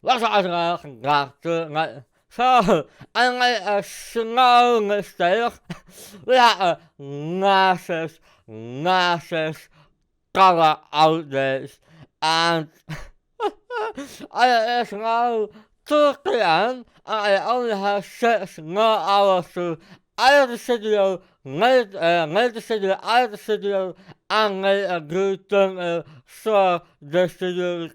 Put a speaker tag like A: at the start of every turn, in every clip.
A: Was eigenlijk gedachte, zo, en snel gesteld. Ja, naast color outlets, and I is now teruggegaan. I only have 6 more hours to out of the studio, uit de studio, uit de studio, en groeten zo de studio,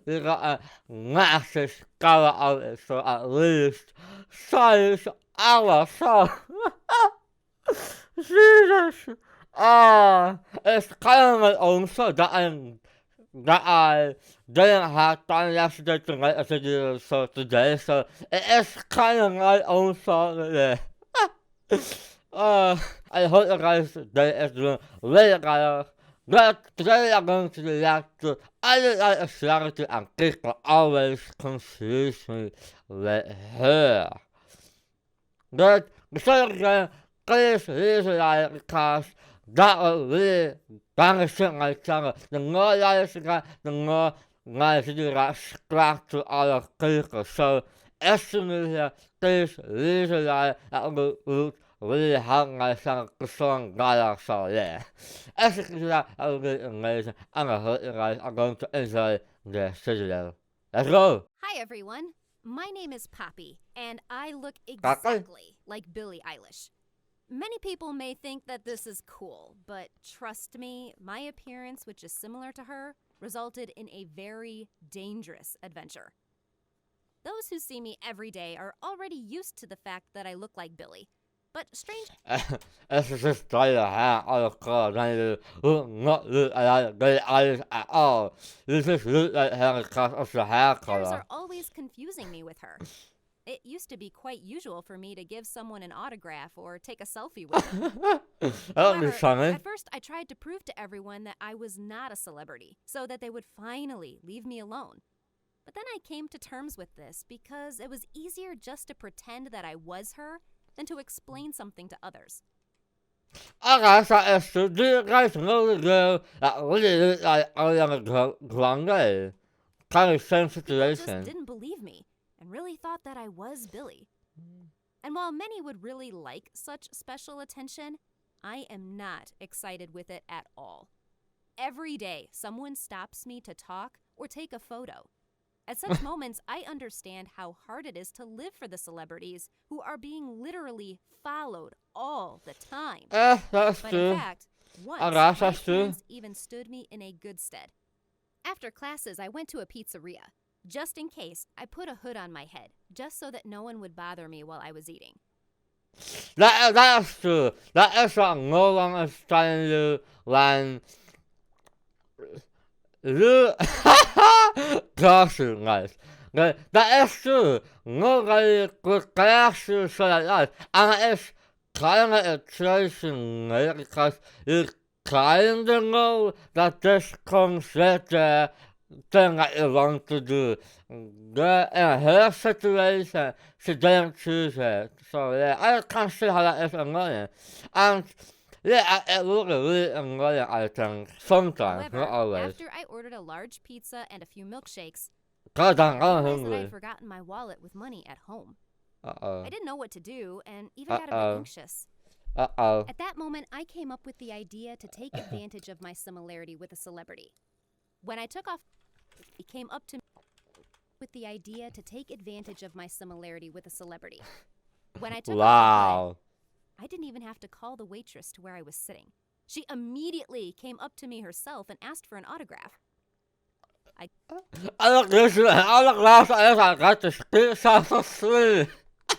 A: we got a massive color outlets, so at least 6 hours, so, Jesus! Ah, it's kind of like also that I didn't have time yesterday to write a video so today, so it is kind of like also yeah. uh, I hope you guys today is doing really good. But today I'm going to react to I like a celebrity and people always confuse me with her. But besides please like because that was really bang my channel. The more likes you got, the more likes you got scratch to other people. So as soon as you please like that will really help my channel to song God so yeah. As you can see that will be amazing and I hope you guys are going to enjoy this video. Let's go!
B: Hi everyone, my name is Poppy, and I look
A: Poppy?
B: exactly like Billie Eilish. Many people may think that this is cool, but trust me, my appearance, which is similar to her, resulted in a very dangerous adventure. Those who see me every day are already used to the fact that I look like Billie. But strange
A: It's just try to have all the colors and you look not look like the eyes at all. You just look like her because of the hair
B: Others
A: color.
B: are always confusing me with her. It used to be quite usual for me to give someone an autograph or take a selfie with them.
A: That'll be
B: However,
A: funny.
B: at first I tried to prove to everyone that I was not a celebrity, so that they would finally leave me alone. But then I came to terms with this because it was easier just to pretend that I was her than to explain something to others.
A: Okay, so it's to do you guys know the girl that really look like Ariana Grande? Kind of same
B: People just
A: situation.
B: didn't believe me and really thought that I was Billie. And while many would really like such special attention, I am not excited with it at all. Every day, someone stops me to talk or take a photo. At such moments, I understand how hard it is to live for the celebrities who are being literally followed all the time.
A: That's
B: But
A: true.
B: in fact, once
A: I
B: my
A: guess that's true.
B: appearance even stood me in a good stead. After classes, I went to a pizzeria. Just in case, I put a hood on my head, just so that no one would bother me while I was eating.
A: That's true. That is what no one is trying to learn. You classroom life. That is true. Nobody could classroom so like that. And it's kind of a choice in it because you kind of know that this comes with the thing that you want to do. But in her situation, she didn't choose it. So yeah, I can see how that is annoying. And yeah, it will be really annoying, I think. Sometimes,
B: However,
A: not always.
B: after I ordered a large pizza and a few milkshakes,
A: God,
B: I
A: I'm
B: realized that I
A: hungry.
B: had forgotten my wallet with money at home.
A: Uh-oh.
B: I didn't know what to do and even got a bit
A: Uh-oh.
B: anxious.
A: Uh-oh.
B: At that moment, I came up with the idea to take advantage of my similarity with a celebrity. When I took off, he came up to me with the idea to take advantage of my similarity with a celebrity. When I took off the hood,
A: Wow.
B: I didn't even have to call the waitress to where I was sitting. She immediately came up to me herself and asked for an autograph.
A: I look this way. I look last as I got the street side for free.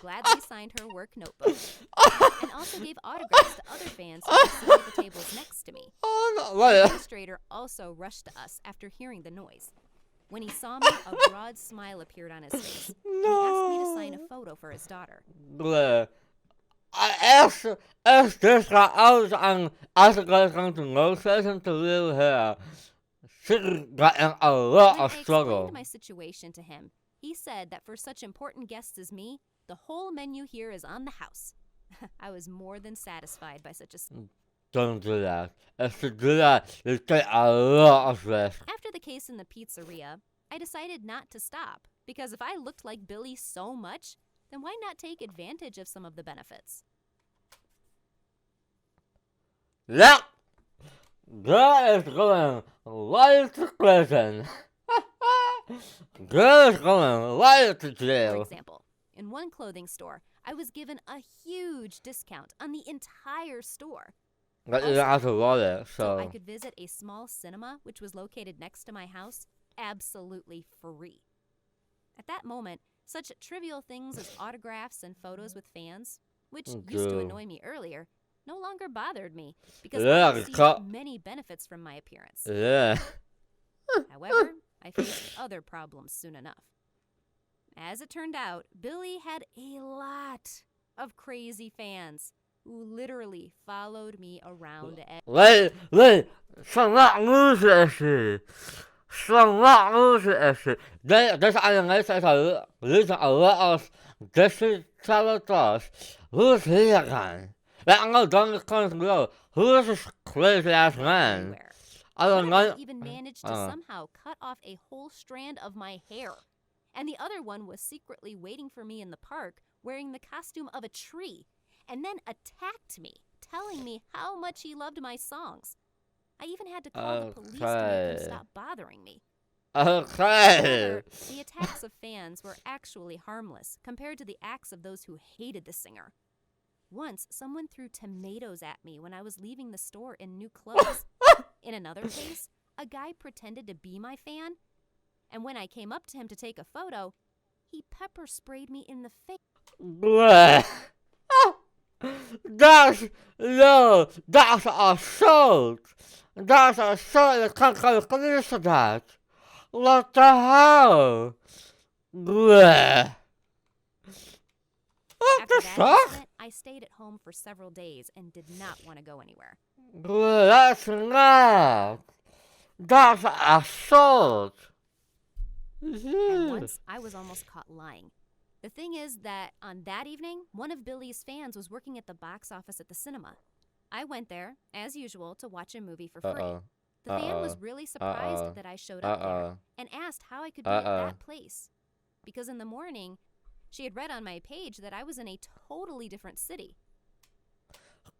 B: Gladly signed her work notebook and also gave autographs to other fans who were sitting at the tables next to me.
A: Oh, no,
B: The
A: wait.
B: administrator also rushed to us after hearing the noise. When he saw me, a broad smile appeared on his face. And he asked me to sign a photo for his daughter.
A: Bleh. Eerst dus gaat ouders aan als ik going to know session to live here. She got in a lot
B: When
A: of
B: I
A: struggle.
B: explained my situation to him, he said that for such important guests as me, the whole menu here is on the house. I was more than satisfied by such a...
A: Don't do that. If you do that, you take a lot of risk.
B: After the case in the pizzeria, I decided not to stop Because if I looked like Billy so much, then why not take advantage of some of the benefits?
A: Yeah, girl is going right to prison. Girl is going right to
B: For
A: jail.
B: example, in one clothing store, I was given a huge discount on the entire store.
A: But you have to roll it,
B: So I
A: so.
B: could visit a small cinema, which was located next to my house, absolutely free. At that moment, such trivial things as autographs and photos with fans, which used to annoy me earlier, no longer bothered me because I received many benefits from my appearance.
A: Yeah.
B: However, I faced other problems soon enough. As it turned out, Billy had a lot of crazy fans who literally followed me around.
A: Wait, zo'n loser zo'n loser This animation is using a lot of different characters. Who's he again? Like, I'm not done with go. Who's this crazy ass man?
B: Everywhere.
A: I don't
B: One of
A: know.
B: them even managed to somehow cut off a whole strand of my hair. And the other one was secretly waiting for me in the park wearing the costume of a tree and then attacked me, telling me how much he loved my songs. I even had to call the police to make him stop bothering me.
A: Okay.
B: However, the attacks of fans were actually harmless compared to the acts of those who hated the singer. Once, someone threw tomatoes at me when I was leaving the store in new clothes. In another case, a guy pretended to be my fan, and when I came up to him to take a photo, he pepper sprayed me in the face.
A: Bleh. That's assault. That's assault. You can't call the police for that. What the hell? Bleh. What
B: After
A: the
B: that
A: fuck?
B: incident, I stayed at home for several days and did not want to go anywhere.
A: Bleh, that's not. That's assault.
B: And once, I was almost caught lying. The thing is that on that evening, one of Billy's fans was working at the box office at the cinema. I went there, as usual, to watch a movie for free. The fan was really surprised that I showed up there and asked how I could be at that place. Because in the morning, she had read on my page that I was in a totally different city.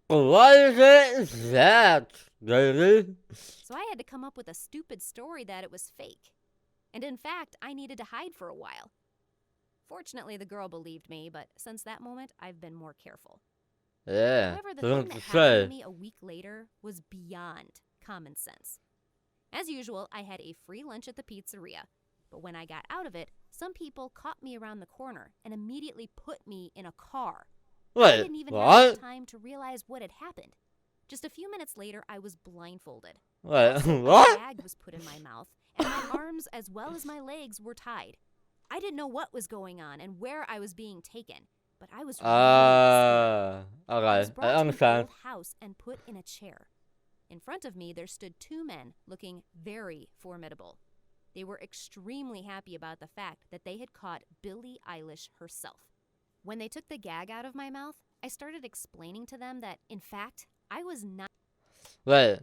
A: What is it that, baby?
B: So I had to come up with a stupid story that it was fake. And in fact, I needed to hide for a while. Fortunately, the girl believed me, but since that moment, I've been more careful.
A: Yeah.
B: However, the thing that happened to me a week later was beyond common sense. As usual, I had a free lunch at the pizzeria, but when I got out of it, some people caught me around the corner and immediately put me in a car. I didn't even have enough time to realize what had happened. Just a few minutes later, I was blindfolded. Also, a bag was put in my mouth, and my arms as well as my legs were tied. I didn't know what was going on and where I was being taken, but I was really scared. I was brought to an old house and put in a chair. In front of me, there stood two men looking very formidable. They were extremely happy about the fact that they had caught Billie Eilish herself. When they took the gag out of my mouth, I started explaining to them that, in fact, I was not...
A: Wait,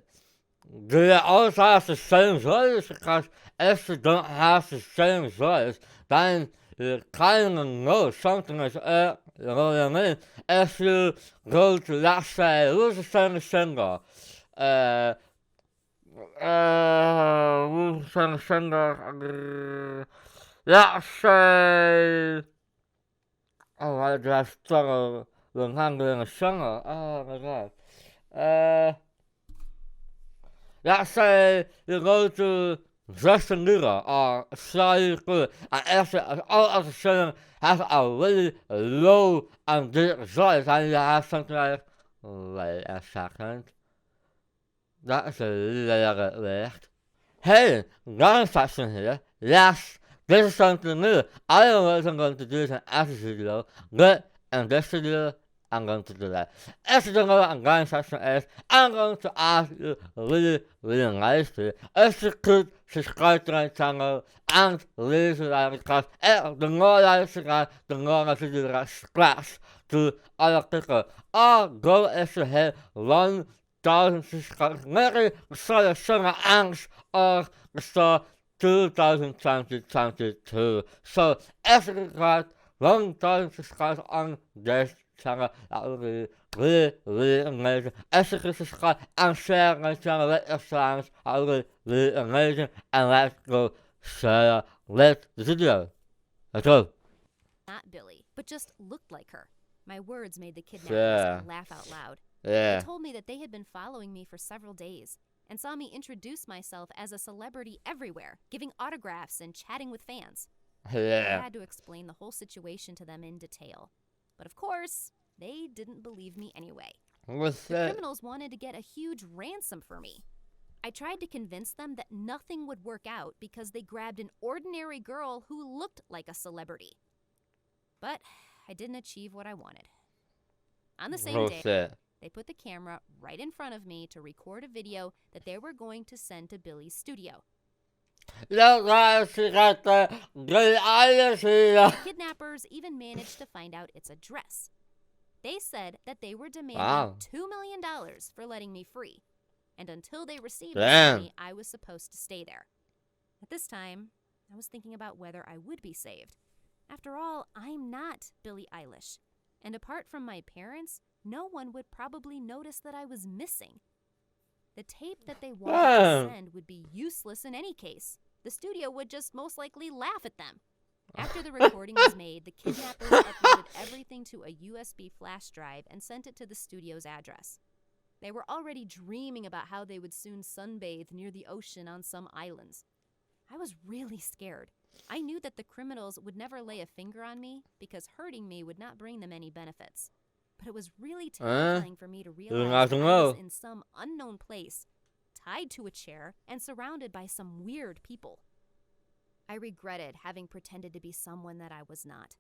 A: do they also have the same voice? Because if they don't have the same voice, then you kind of know something is up, you know what I mean? If you go to, let's say, who's the same singer? Who's the same singer? Let's say... Oh, I just struggle with handling a singer. Oh my god. Let's say you go to Justin Bieber or Charlie Good, and if all of a sudden has a really low and deep voice, and you have something like, wait a second, that is a little weird. Hey, Gun Fashion here. Yes, this is something new. I don't know what I'm going to do in every video, but in this video, I'm going to do that. If you don't know what a gun section is, I'm going to ask you really nicely if you could subscribe to my channel and leave a like, because the more likes you got, the more I can do that scratch to other people. Our goal is to hit 1,000 subscribers. Maybe we saw the summer angst or we saw 2022. So as regards long-time subscribers on this channel, that would be really amazing. As you can subscribe and share my channel with your friends, that would be really amazing. And let's go share with the video. Let's go.
B: Not Billy, but just looked like her. My words made the kidnappers
A: Yeah.
B: laugh out loud.
A: Yeah.
B: They told me that they had been following me for several days and saw me introduce myself as a celebrity everywhere, giving autographs and chatting with fans. I
A: Yeah.
B: had to explain the whole situation to them in detail. But of course, they didn't believe me anyway.
A: What's
B: The
A: that?
B: criminals wanted to get a huge ransom for me. I tried to convince them that nothing would work out because they grabbed an ordinary girl who looked like a celebrity. But I didn't achieve what I wanted. On the same day,
A: Bullshit.
B: they put the camera right in front of me to record a video that they were going to send to Billy's studio.
A: Look, guys, she got the good eyes here.
B: Kidnappers even managed to find out its address. They said that they were demanding
A: Wow.
B: $2 million for letting me free. And until they received
A: Damn.
B: this money, I was supposed to stay there. At this time, I was thinking about whether I would be saved. After all, I'm not Billie Eilish. And apart from my parents, no one would probably notice that I was missing. The tape that they wanted
A: Damn.
B: to send would be useless in any case. The studio would just most likely laugh at them. After the recording was made, the kidnappers uploaded everything to a USB flash drive and sent it to the studio's address. They were already dreaming about how they would soon sunbathe near the ocean on some islands. I was really scared. I knew that the criminals would never lay a finger on me because hurting me would not bring them any benefits. But it was really terrifying for me to realize that I was in some unknown place, tied to a chair, and surrounded by some weird people. I regretted having pretended to be someone that I was not.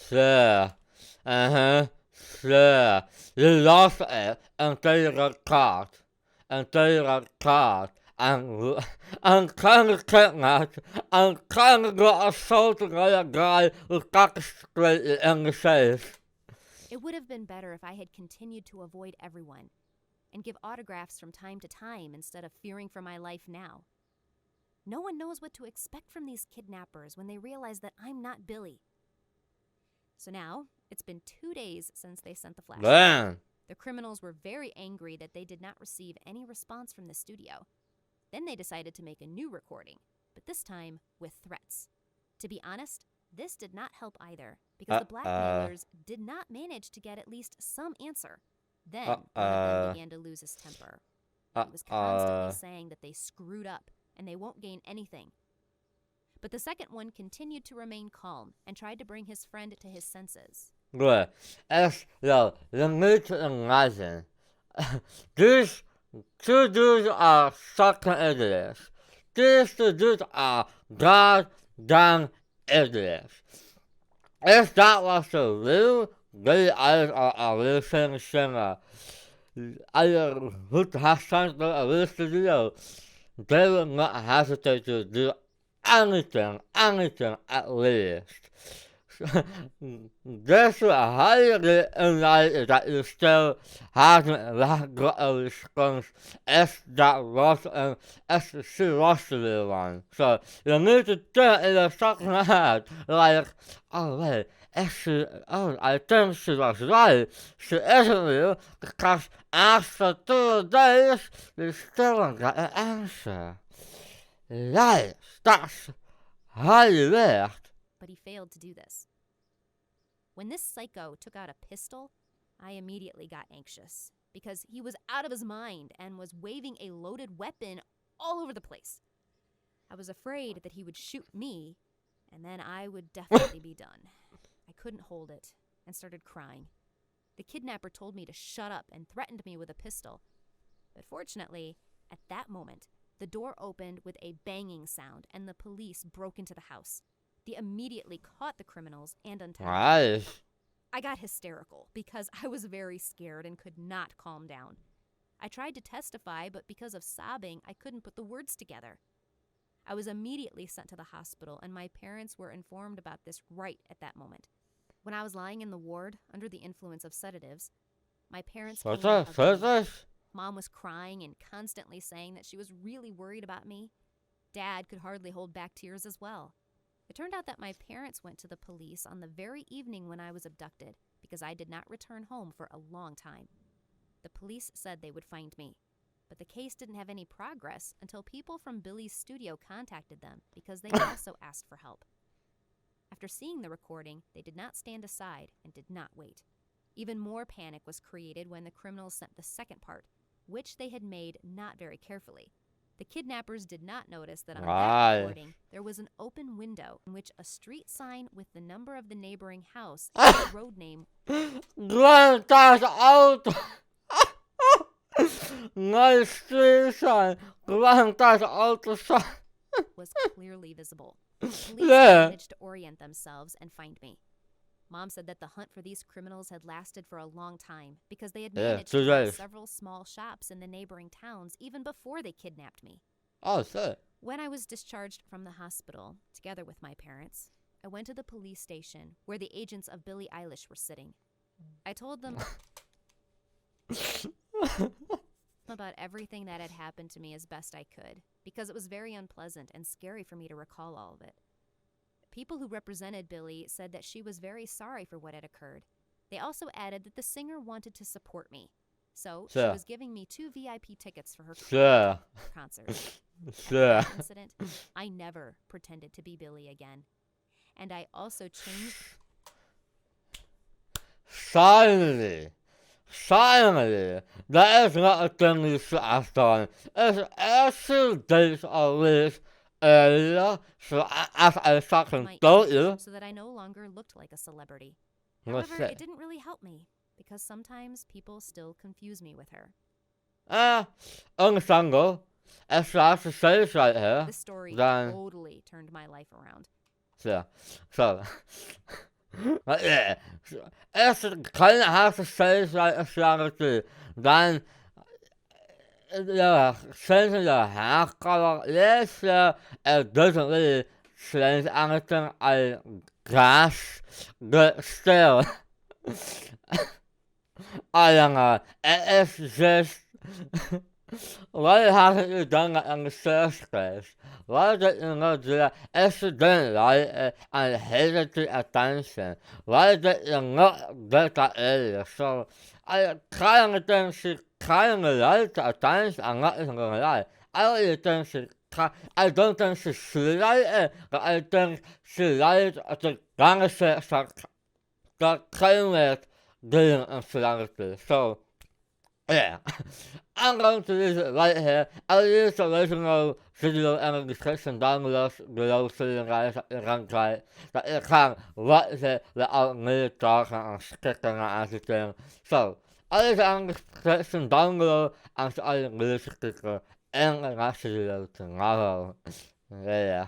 A: Sure. Sure. You lost it until you got caught. Until you got caught. And kind of kidnapped. And kind of got assaulted by a guy who got straight in the face.
B: It would have been better if I had continued to avoid everyone and give autographs from time to time instead of fearing for my life now. No one knows what to expect from these kidnappers when they realize that I'm not Billy. So now, it's been 2 days since they sent the flash.
A: Damn.
B: The criminals were very angry that they did not receive any response from the studio. Then they decided to make a new recording, but this time with threats. To be honest, this did not help either, because the blackmailers did not manage to get at least some answer. Then one of them began to lose his temper. He was constantly saying that they screwed up and they won't gain anything. But the second one continued to remain calm and tried to bring his friend to his senses.
A: Good. You need to imagine. These two dudes are fucking idiots. These two dudes are goddamn idiots. If that was the real Billie Eilish or a real singer, I would have sent them a real studio. They would not hesitate to do anything at least. This is highly unlikely that you still haven't got a response if that was if she was the real one. So you need to do it in your second head, like, oh wait, I think she was right. She isn't real because after 2 days we still don't get an answer. Right, that's highly weird.
B: But he failed to do this. When this psycho took out a pistol, I immediately got anxious because he was out of his mind and was waving a loaded weapon all over the place. I was afraid that he would shoot me, and then I would definitely be done. I couldn't hold it and started crying. The kidnapper told me to shut up and threatened me with a pistol. But fortunately, at that moment, the door opened with a banging sound and the police broke into the house. They immediately caught the criminals and untied them.
A: Nice.
B: I got hysterical because I was very scared and could not calm down. I tried to testify, but because of sobbing, I couldn't put the words together. I was immediately sent to the hospital, and my parents were informed about this right at that moment. When I was lying in the ward under the influence of sedatives, my parents came to hug me. Mom was crying and constantly saying that she was really worried about me. Dad could hardly hold back tears as well. It turned out that my parents went to the police on the very evening when I was abducted because I did not return home for a long time. The police said they would find me, but the case didn't have any progress until people from Billy's studio contacted them because they also asked for help. After seeing the recording, they did not stand aside and did not wait. Even more panic was created when the criminals sent the second part, which they had made not very carefully. The kidnappers did not notice that on that recording, there was an open window in which a street sign with the number of the neighboring house and the road name
A: Grand Auto. Nice street sign. Grand Auto sign.
B: was clearly visible. Police managed to orient themselves and find me. Mom said that the hunt for these criminals had lasted for a long time because they had managed to find several small shops in the neighboring towns even before they kidnapped me.
A: Oh, shit.
B: When I was discharged from the hospital, together with my parents, I went to the police station where the agents of Billie Eilish were sitting. I told them about everything that had happened to me as best I could because it was very unpleasant and scary for me to recall all of it. People who represented Billie said that she was very sorry for what had occurred. They also added that the singer wanted to support me. So she was giving me 2 VIP tickets for her concert. After that incident, I never pretended to be Billie again. And I also changed...
A: Finally, that is not a thing you should have done. It's actual days of this area, so as I fucking told you.
B: So that I no longer looked like a celebrity. However, it didn't really help me, because sometimes people still confuse me with her.
A: Understandable. If that's the stage right here,
B: this story totally turned my life around.
A: Yeah, so... yeah, if it kind of has to say like a strategy, then changing the hair color, yes, it doesn't really change anything, I guess, but still, I don't know, it is just, why haven't you done that in the first place? Why did you not do that if you didn't like it and hated the attention? Why did you not get that earlier? So, I kind of think she kind of liked the attention, I'm not even gonna lie. I really think I don't think she should like it, but I think she liked the benefits that came with being in celebrity. So, yeah, I'm going to use it right here. I'll use the original video in the description down below so you guys can try that you can watch it without me talking and skipping and everything. So, I'll use it in the description down below and so I'll use it in the next video tomorrow. Yeah.